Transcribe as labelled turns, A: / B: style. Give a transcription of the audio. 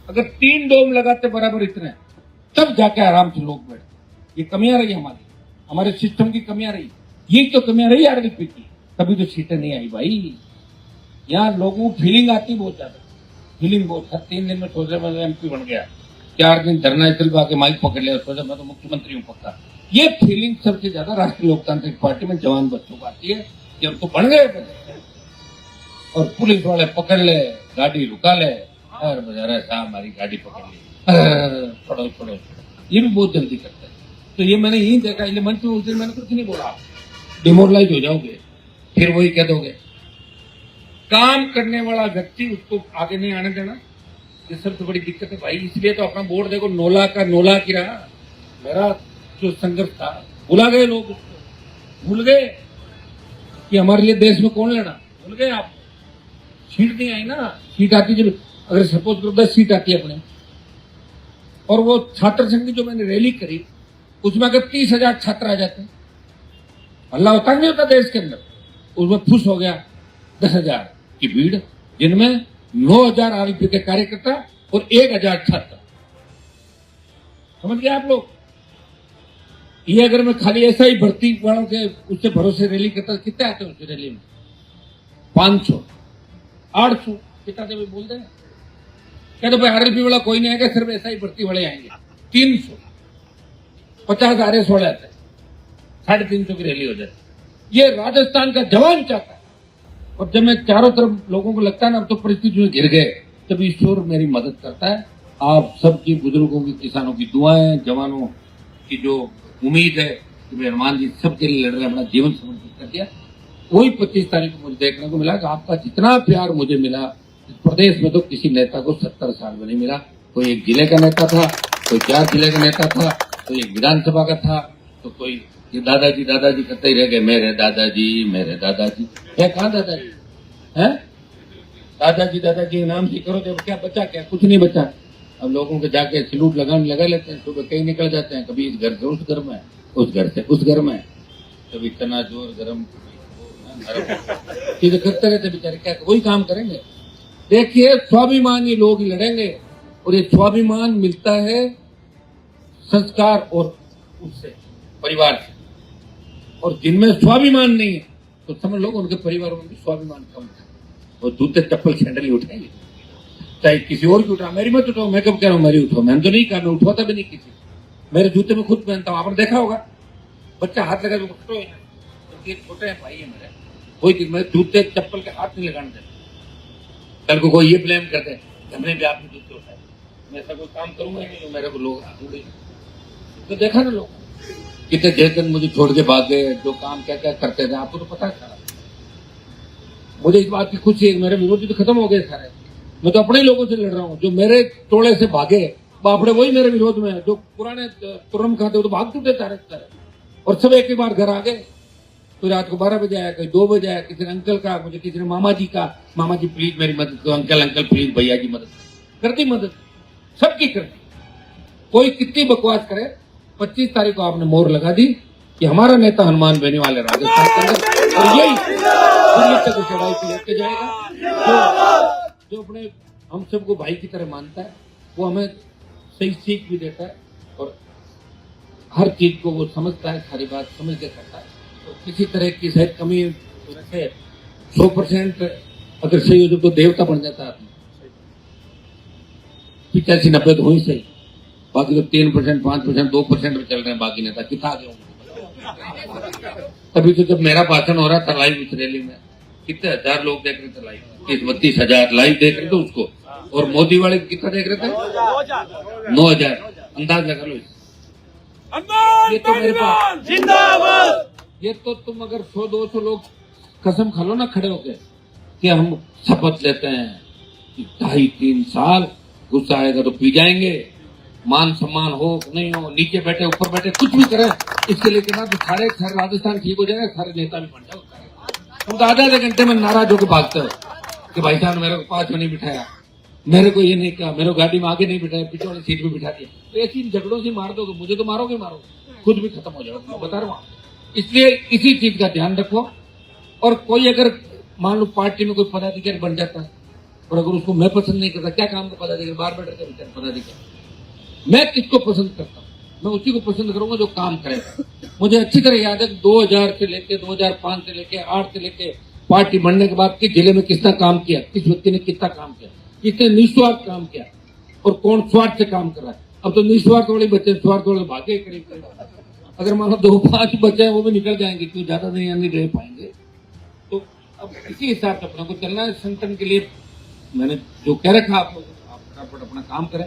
A: अगर 3 डोम लगाते बराबर इतने, तब जाके आराम से लोग बैठे। ये कमियां रही हमारे सिस्टम की कमियां रही, ये तो कमियां रही आरडीपी की, तभी तो सीटें नहीं आई भाई। यहाँ लोगों को फीलिंग आती बहुत ज्यादा, फीलिंग बहुत। 3 दिन में सोचा मैं एमपी बन गया, 4 दिन धरना स्थल पे आके माइक पकड़ लिया, सोचा मैं तो मुख्यमंत्री हूँ पक्का। ये फीलिंग सबसे ज्यादा राष्ट्रीय लोकतांत्रिक पार्टी में जवान बच्चों को आती है कि हम तो बन गए। और पुलिस वाले पकड़ ले, गाड़ी रुका ले, और बजा साहब हमारी गाड़ी पकड़ ली, छोड़ो छोड़ो, ये भी बहुत जल्दी करते हैं। तो ये मैंने यही देखा, इसलिए मंच में उस दिन मैंने कुछ नहीं बोला, डिमोरलाइज हो जाओगे, फिर वही कह दोगे। काम करने वाला व्यक्ति उसको आगे नहीं आने देना, ये सबसे बड़ी दिक्कत है भाई। इसलिए तो अपना बोर्ड देखो नोला का नोला की रहा। मेरा जो संघर्ष था, भुला गए लोग उसको, भूल गए कि हमारे लिए देश में कौन लड़ा, भूल गए आप। सीट नहीं आई ना, सीट आती जब, अगर सपोज करो 10 सीट आती है अपने, और वो छात्र संघ की जो मैंने रैली करी, उसमें अगर 30,000 छात्र आ जाते, हल्ला होता नहीं होता देश के अंदर, उसमें खुश हो गया 10,000 की भीड़, जिनमें 9,000 आरडीपी के कार्यकर्ता और 1,000 छात्र। समझ गए आप लोग? ये अगर मैं खाली ऐसा ही भर्ती वालों के उससे भरोसे रैली करता, कितने आते हैं उस रैली में? 500, 800 कितना भी बोल दें। क्या तो भाई आरडीपी वाला कोई नहीं आएगा, सिर्फ ऐसा ही भर्ती वाले आएंगे। 350 आरएस वाले आते हैं, 350 की रैली हो जाती। ये राजस्थान का जवान चाहता है। और जब मैं चारों तरफ लोगों को लगता है ना अब तो परिस्थिति में गिर गए, तब ईश्वर मेरी मदद करता है। आप सबकी, बुजुर्गों की, किसानों की दुआएं, जवानों की जो उम्मीद है कि भाई हनुमान जी सबके लिए लड़ रहे हैं, अपना जीवन समर्पित कर दिया। वही 25 तारीख को मुझे देखने को मिला कि आपका जितना प्यार मुझे मिला इस प्रदेश में तो किसी नेता को 70 साल में नहीं मिला। कोई एक जिले का नेता था, कोई 4 जिले का नेता था, कोई एक विधानसभा का था, तो कोई ये दादाजी दादाजी करते ही रह गए, मेरे दादाजी मेरे दादाजी। है कहाँ दादाजी है? दादाजी दादाजी नाम से करो, जब क्या बचा, क्या कुछ नहीं बचा। अब लोगों के जाके सैल्यूट लगाने लगा लेते हैं, सुबह कहीं निकल जाते हैं, कभी इस घर से उस घर में, उस घर से उस घर में, कभी इतना जोर गर्म चीजें करते रहते बेचारे। क्या वही काम करेंगे? देखिए स्वाभिमानी लोग लड़ेंगे, और ये स्वाभिमान मिलता है संस्कार और उससे, परिवार से। और जिनमें स्वाभिमान नहीं है तो समझ लो उनके परिवारों में भी स्वाभिमान कम है, वो जूते चप्पल सैंडल ही उठाएंगे, चाहे किसी और की उठा। मेरी मत उठाओ, मैं कब कह रहा हूँ मेरी उठाओ, मैंने तो नहीं कहा, मैं उठवाता भी नहीं किसी। मेरे जूते में खुद पहनता हूँ, आपने देखा होगा, बच्चा हाथ लगा तो छोटे हैं भाई है मेरे, कोई मैं जूते चप्पल के हाथ नहीं लगाने देता। कल को कोई ये ब्लेम करते हैं हमने भी आपने जूते उठाए, मैं ऐसा कोई काम करूंगा ही नहीं, मेरे को लोग तो देखा ना लोग कितने जैसे मुझे छोड़ के भाग गए, जो काम क्या क्या करते थे आपको तो पता है। मुझे इस बात की खुशी है, मेरे विरोधी तो खत्म हो गए सारे। मैं तो अपने ही लोगों से लड़ रहा हूँ, जो मेरे टोले से भागे बापड़े वही मेरे विरोध में है। जो पुराने तुरम खाते तो भाग चुके सारे, और सब एक ही बार घर आ गए। तो रात को 12 बजे आया, कहीं 2 बजे आया, किसी ने अंकल का, मुझे किसी ने मामा जी का, मामा जी प्लीज मेरी मदद करो, अंकल अंकल प्लीज भैया जी मदद कर दी, मदद सबकी कर दी। कोई कितनी बकवास करे, 25 तारीख को आपने मोहर लगा दी कि हमारा नेता हनुमान बहने वाले राजस्थान के अंदर, और यही तक चढ़ाई पे लेके जाएगा। जो अपने हम सबको भाई की तरह मानता है, वो हमें सही सीख भी देता है, और हर चीज को वो समझता है, सारी बात समझ के करता है। तो किसी तरह की शायद कमी, 100% अगर सही हो तो देवता बन जाता है आदमी। 85-90 तो हो ही सही, बाकी तो 3%, 5%, 2% में चल रहे हैं बाकी नेता, कितना आगे होंगे। तभी तो जब मेरा भाषण हो रहा था लाइव उस रैली में, कितने हजार लोग देख रहे थे लाइव, 30-32 लाइव देख रहे थे उसको, और मोदी वाले कितना देख रहे थे? 9,000। अंदाज लगा लो। ये तो मेरे पास जिंदाबाद। ये तो तुम अगर 100-200 लोग कसम खा लो ना खड़े होके कि हम शपथ लेते हैं कि 2.5-3 साल गुस्सा आएगा तो पी जाएंगे, मान सम्मान हो नहीं हो, नीचे बैठे ऊपर बैठे कुछ भी करें, इसके लिए ना तो सारे राजस्थान ठीक हो जाएगा, सारे नेता भी बन जाओ। तुम तो आधे घंटे में नाराज होकर भागते हो कि भाई साहब मेरे को 5 में नहीं बिठाया, मेरे को ये नहीं कहा, मेरे को गाड़ी में आगे नहीं बिठाया, पीछे वाली सीट में बिठा दिया। तो ऐसी झगड़ों से मार दोगे, मुझे तो मारोगे, खुद भी खत्म हो जाओगे, मैं बता रहा हूँ। इसलिए इसी चीज का ध्यान रखो। और कोई अगर मान लो पार्टी में कोई पदाधिकारी बन जाता है और अगर उसको मैं पसंद नहीं करता, क्या काम का पदाधिकारी, बाहर बैठ के बेचारे पदाधिकारी। मैं किसको पसंद करता हूँ? मैं उसी को पसंद करूंगा जो काम करेगा। मुझे अच्छी तरह याद है 2000 से लेके 2005 से लेके 8 से लेके पार्टी बनने के बाद किस जिले में किसने काम किया, किस व्यक्ति ने कितना काम किया, किसने निस्वार्थ काम किया और कौन स्वार्थ से काम कर रहा है। अब तो निस्वार्थ वाले बच्चे स्वार्थ वाले भागे करीब करीब। अगर मान लो 2-5 बच्चे हैं वो भी निकल जाएंगे, क्यों ज्यादा नहीं रह पाएंगे। तो अब इसी हिसाब से अपने को चलना है। संगठन के लिए मैंने जो कह रखा आप लोग, आप फटाफट अपना काम करें।